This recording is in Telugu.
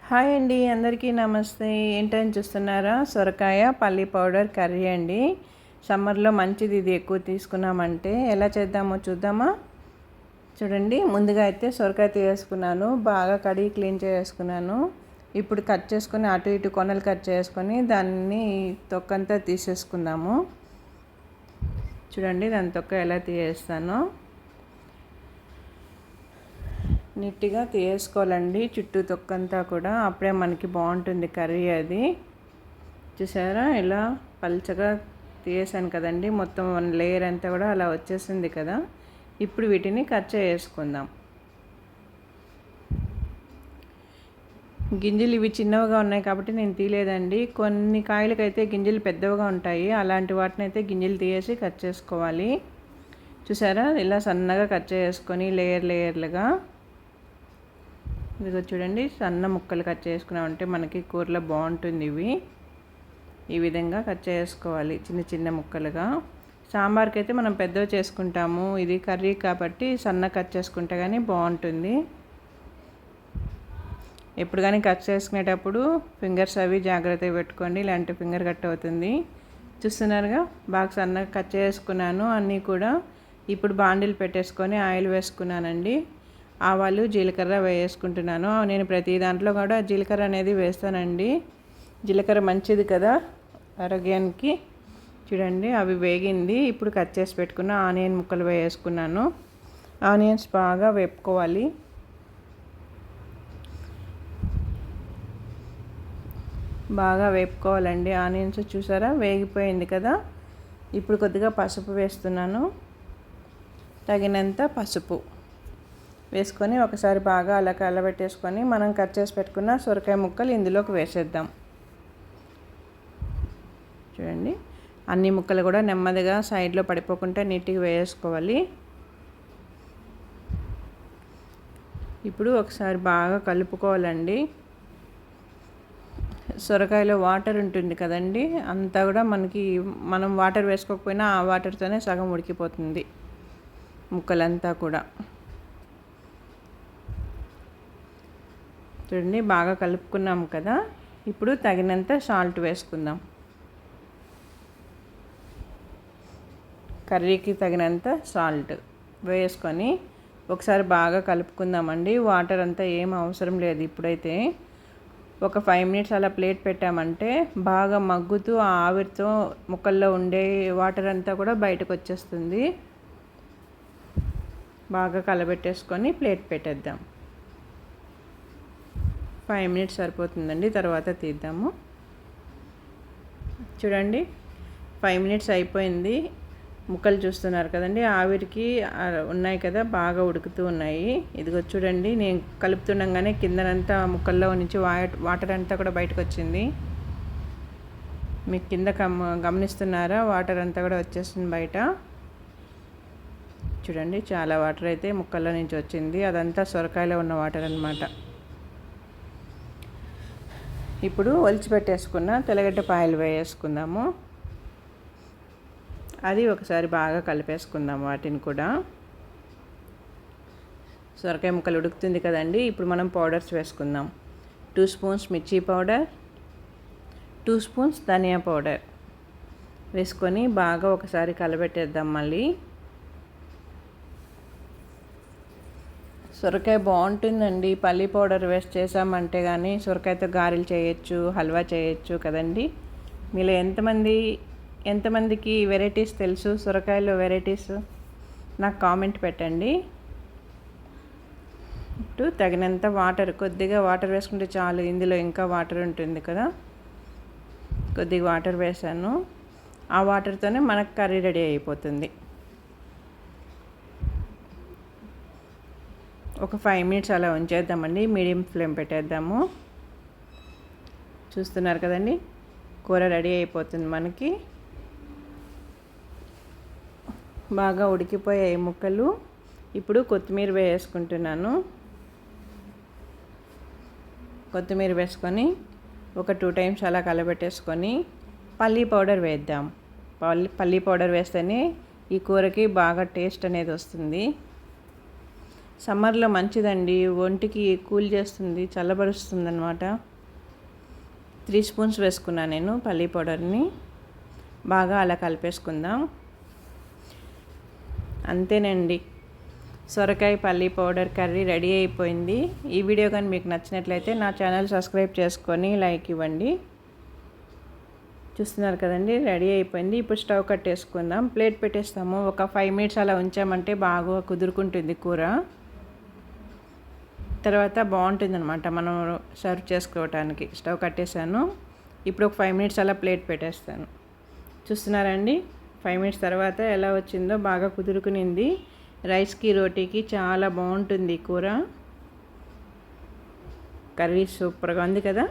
హాయ్ అండి, అందరికీ నమస్తే. ఏంటని చూస్తున్నారా? సొరకాయ పల్లి పౌడర్ కర్రీ అండి. సమ్మర్లో మంచిది, ఇది ఎక్కువ తీసుకున్నామంటే. ఎలా చేద్దామో చూద్దామా? చూడండి, ముందుగా అయితే సొరకాయ తీసుకున్నాను, బాగా కడిగి క్లీన్ చేసుకున్నాను. ఇప్పుడు కట్ చేసుకొని అటు ఇటు కొనలు కట్ చేసుకొని దాన్ని తొక్కంతా తీసేసుకుందాము. చూడండి, దాని తొక్క ఎలా తీసేస్తానో నీట్గా తీసుకోవాలండి, చుట్టూ తొక్కంతా కూడా. అప్పుడే మనకి బాగుంటుంది కర్రీ. అది చూసారా, ఇలా పల్చగా తీసాను కదండి. మొత్తం వన్ లేయర్ అంతా కూడా అలా వచ్చేసింది కదా. ఇప్పుడు వీటిని కట్ చేసుకుందాం. గింజలు ఇవి చిన్నవిగా ఉన్నాయి కాబట్టి నేను తీయలేదండి. కొన్ని కాయలకైతే గింజలు పెద్దవిగా ఉంటాయి, అలాంటి వాటిని అయితే గింజలు తీసేసి కట్ చేసుకోవాలి. చూసారా, ఇలా సన్నగా కట్ చేసుకొని లేయర్లుగా. ఇదిగో చూడండి, సన్న ముక్కలు కట్ చేసుకున్నామంటే మనకి కూరలో బాగుంటుంది. ఇవి ఈ విధంగా కట్ చేసుకోవాలి, చిన్న చిన్న ముక్కలుగా. సాంబార్కి అయితే మనం పెద్దవి చేసుకుంటాము, ఇది కర్రీ కాబట్టి సన్న కట్ చేసుకుంటే కానీ బాగుంటుంది. ఎప్పుడు కానీ కట్ చేసుకునేటప్పుడు ఫింగర్స్ అవి జాగ్రత్తగా పెట్టుకోండి, ఇలాంటి ఫింగర్ కట్ అవుతుంది. చూస్తున్నారుగా, బాగా సన్నగా కట్ చేసుకున్నాను అన్నీ కూడా. ఇప్పుడు బాండిల్ పెట్టేసుకొని ఆయిల్ వేసుకున్నానండి. ఆవాలు జీలకర్ర వేసుకుంటున్నాను. నేను ప్రతి దాంట్లో కూడా జీలకర్ర అనేది వేస్తానండి. జీలకర్ర మంచిది కదా ఆరోగ్యానికి. చూడండి, అవి వేగింది. ఇప్పుడు కట్ చేసి పెట్టుకున్న ఆనియన్ ముక్కలు వేసుకున్నాను. ఆనియన్స్ బాగా వేపుకోవాలి. బాగా వేపుకోవాలండి ఆనియన్స్. చూసారా, వేగిపోయింది కదా. ఇప్పుడు కొద్దిగా పసుపు వేస్తున్నాను, తగినంత పసుపు వేసుకొని ఒకసారి బాగా అలా కలబెట్టేసుకొని మనం కట్ చేసి పెట్టుకున్న సొరకాయ ముక్కలు ఇందులోకి వేసేద్దాం. చూడండి, అన్ని ముక్కలు కూడా నెమ్మదిగా సైడ్లో పడిపోకుండా నీట్గా వేసుకోవాలి. ఇప్పుడు ఒకసారి బాగా కలుపుకోవాలండి. సొరకాయలో వాటర్ ఉంటుంది కదండి, అంతా కూడా మనం వాటర్ వేసుకోకపోయినా ఆ వాటర్తోనే సగం ఉడికిపోతుంది ముక్కలంతా కూడా. చూడండి, బాగా కలుపుకున్నాం కదా. ఇప్పుడు తగినంత సాల్ట్ వేసుకుందాం. కర్రీకి తగినంత సాల్ట్ వేసుకొని ఒకసారి బాగా కలుపుకుందామండి. వాటర్ అంతా ఏం అవసరం లేదు. ఇప్పుడైతే ఒక 5 మినిట్స్ అలా ప్లేట్ పెట్టామంటే బాగా మగ్గుతూ ఆ ఆవిరితో ముక్కల్లో ఉండే వాటర్ అంతా కూడా బయటకు వచ్చేస్తుంది. బాగా కలబెట్టేసుకొని ప్లేట్ పెట్టేద్దాం. 5 మినిట్స్ సరిపోతుందండి, తర్వాత తీద్దాము. చూడండి, 5 మినిట్స్ అయిపోయింది. ముక్కలు చూస్తున్నారు కదండి, ఆవిరికి ఉన్నాయి కదా, బాగా ఉడుకుతూ ఉన్నాయి. ఇదిగో చూడండి, నేను కలుపుతుండగానే కిందనంతా ముక్కల్లో నుంచి వాటర్ అంతా కూడా బయటకు వచ్చింది. మీకు కింద గమనిస్తున్నారా, వాటర్ అంతా కూడా వచ్చేస్తుంది బయట. చూడండి, చాలా వాటర్ అయితే ముక్కల్లో నుంచి వచ్చింది. అదంతా సొరకాయలో ఉన్న వాటర్ అన్నమాట. ఇప్పుడు ఒలిచిపెట్టేసుకున్న తెల్లగడ్డ పాయలు వేసుకుందాము. అది ఒకసారి బాగా కలిపేసుకుందాం వాటిని కూడా. సొరకాయ ముక్కలు ఉడుకుతుంది కదండి. ఇప్పుడు మనం పౌడర్స్ వేసుకుందాం. 2 స్పూన్స్ మిర్చి పౌడర్, 2 స్పూన్స్ ధనియా పౌడర్ వేసుకొని బాగా ఒకసారి కలబెట్టేద్దాం. మళ్ళీ సొరకాయ బాగుంటుందండి, పల్లి పౌడర్ వేస్ట్ చేసామంటే. కానీ సొరకాయతో గారెలు చేయొచ్చు, హల్వా చేయొచ్చు కదండి. మీలో ఎంతమందికి వెరైటీస్ తెలుసు, సొరకాయలో వెరైటీస్, నాకు కామెంట్ పెట్టండి. ఇప్పుడు తగినంత వాటర్, కొద్దిగా వాటర్ వేసుకుంటే చాలు. ఇందులో ఇంకా వాటర్ ఉంటుంది కదా, కొద్దిగా వాటర్ వేసాను. ఆ వాటర్తోనే మనకు కర్రీ రెడీ అయిపోతుంది. ఒక 5 మినిట్స్ అలా ఉంచేద్దామండి, మీడియం ఫ్లేమ్ పెట్టేద్దాము. చూస్తున్నారు కదండి, కూర రెడీ అయిపోతుంది మనకి. బాగా ఉడికిపోయాయి ముక్కలు. ఇప్పుడు కొత్తిమీర వేసుకుంటున్నాను. కొత్తిమీర వేసుకొని ఒక 2 టైమ్స్ అలా కలబెట్టేసుకొని పల్లీ పౌడర్ వేద్దాం. పల్లీ పౌడర్ వేస్తేనే ఈ కూరకి బాగా టేస్ట్ అనేది వస్తుంది. సమ్మర్లో మంచిదండి, ఒంటికి కూల్ చేస్తుంది, చల్లబరుస్తుంది అనమాట. 3 స్పూన్స్ వేసుకున్నాను నేను పల్లీ పౌడర్ని. బాగా అలా కలిపేసుకుందాం. అంతేనండి, సొరకాయ పల్లీ పౌడర్ కర్రీ రెడీ అయిపోయింది. ఈ వీడియో కానీ మీకు నచ్చినట్లయితే నా ఛానల్ సబ్స్క్రైబ్ చేసుకొని లైక్ ఇవ్వండి. చూస్తున్నారు కదండి, రెడీ అయిపోయింది. ఇప్పుడు స్టవ్ కట్టేసుకుందాం, ప్లేట్ పెట్టేస్తాము. ఒక 5 మినిట్స్ అలా ఉంచామంటే బాగా కుదురుకుంటుంది కూర. తర్వాత బాగుంటుంది అనమాట మనం సర్వ్ చేసుకోవటానికి. స్టవ్ కట్టేసాను. ఇప్పుడు ఒక 5 మినిట్స్ అలా ప్లేట్ పెట్టేస్తాను. చూస్తున్నారండి, 5 మినిట్స్ తర్వాత ఎలా వచ్చిందో, బాగా కుదురుకునింది. రైస్కి రోటీకి చాలా బాగుంటుంది కూర. కర్రీ సూపర్గా ఉంది కదా.